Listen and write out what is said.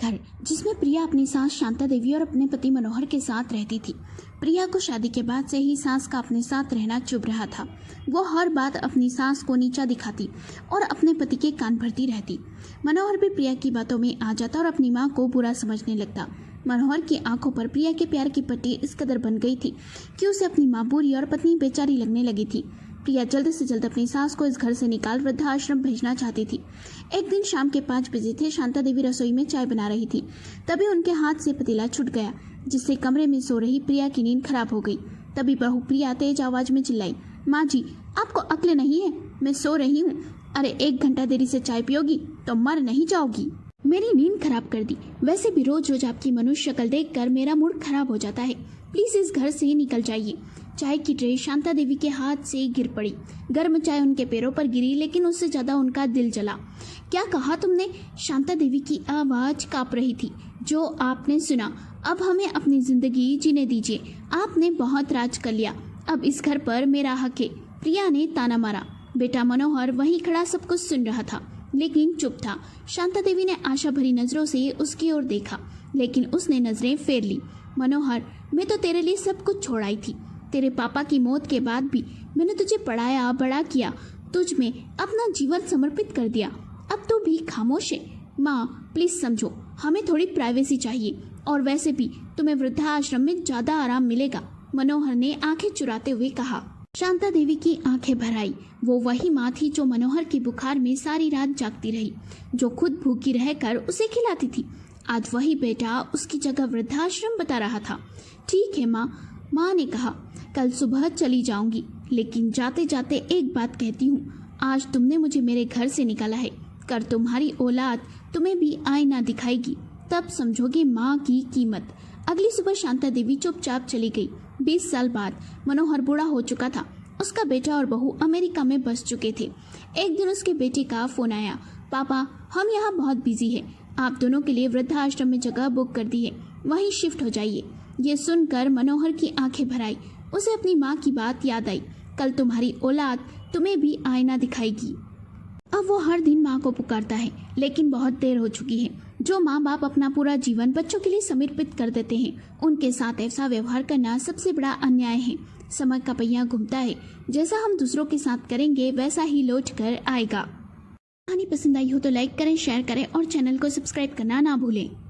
घर जिसमें प्रिया अपनी सास शांता देवी और अपने पति मनोहर के साथ रहती थी। प्रिया को शादी के बाद से ही सास का अपने साथ रहना चुभ रहा था। वो हर बात अपनी सास को नीचा दिखाती और अपने पति के कान भरती रहती। मनोहर भी प्रिया की बातों में आ जाता और अपनी माँ को बुरा समझने लगता। मनोहर की आंखों पर प्रिया के प्यार की पट्टी इस कदर बन गई थी कि उसे अपनी माँ बुरी और पत्नी बेचारी लगने लगी थी। प्रिया जल्द से जल्द अपनी सास को इस घर से निकाल वृद्धाश्रम भेजना चाहती थी। एक दिन शाम के 5 बजे थे। शांता देवी रसोई में चाय बना रही थी। तभी उनके हाथ से पतीला छूट गया, जिससे कमरे में सो रही प्रिया की नींद खराब हो गई। तभी बहू प्रिया तेज आवाज में चिल्लाई, माँ जी, आपको अक्ल नहीं है? मैं सो रही हूँ। अरे 1 घंटा देरी से चाय पियोगी तो मर नहीं जाओगी। मेरी नींद खराब कर दी। वैसे भी रोज रोज आपकी मनुष्य शक्ल देखकर मेरा मूड खराब हो जाता है। प्लीज इस घर से ही निकल जाइए। चाय की ट्रे शांता देवी के हाथ से गिर पड़ी। गर्म चाय उनके पैरों पर गिरी, लेकिन उससे ज्यादा उनका दिल जला। क्या कहा तुमने? शांता देवी की आवाज कांप रही थी। जो आपने सुना। अब हमें अपनी जिंदगी जीने दीजिए। आपने बहुत राज कर लिया, अब इस घर पर मेरा हक है। प्रिया ने ताना मारा। बेटा मनोहर वहीं खड़ा सब कुछ सुन रहा था, लेकिन चुप था। शांता देवी ने आशा भरी नजरों से उसकी ओर देखा, लेकिन उसने नजरें फेर ली। मनोहर, मैं तो तेरे लिए सब कुछ छोड़ आई थी। तेरे पापा की मौत के बाद भी मैंने तुझे पढ़ाया, बड़ा किया, तुझ में अपना जीवन समर्पित कर दिया। अब तू भी खामोश है। माँ प्लीज समझो, हमें थोड़ी प्राइवेसी चाहिए, और वैसे भी तुम्हें वृद्धाश्रम में ज्यादा आराम मिलेगा। मनोहर ने आंखें चुराते हुए कहा। शांता देवी की आंखें भर आई। वो वही माँ थी जो मनोहर के बुखार में सारी रात जागती रही, जो खुद भूखी रहकर उसे खिलाती थी। आज वही बेटा उसकी जगह वृद्धाश्रम बता रहा था। ठीक है माँ ने कहा, कल सुबह चली जाऊंगी, लेकिन जाते जाते एक बात कहती हूँ। आज तुमने मुझे मेरे घर से निकाला है, कर तुम्हारी औलाद तुम्हें भी आईना दिखाएगी, तब समझोगे माँ की कीमत। अगली सुबह शांता देवी चुपचाप चली गई। 20 साल बाद मनोहर बूढ़ा हो चुका था। उसका बेटा और बहू अमेरिका में बस चुके थे। एक दिन उसके बेटे का फोन आया, पापा हम यहाँ बहुत बिजी है, आप दोनों के लिए वृद्धाश्रम में जगह बुक कर दी है, वहीं शिफ्ट हो जाइए। ये सुनकर मनोहर की आंखें भर आई। उसे अपनी माँ की बात याद आई, कल तुम्हारी औलाद तुम्हें भी आईना दिखाएगी। अब वो हर दिन माँ को पुकारता है, लेकिन बहुत देर हो चुकी है। जो माँ बाप अपना पूरा जीवन बच्चों के लिए समर्पित कर देते हैं, उनके साथ ऐसा व्यवहार करना सबसे बड़ा अन्याय है। समय का पहिया घूमता है, जैसा हम दूसरों के साथ करेंगे वैसा ही लौट कर आएगा। कहानी पसंद आई हो तो लाइक करें, शेयर करें और चैनल को सब्सक्राइब करना ना भूलें।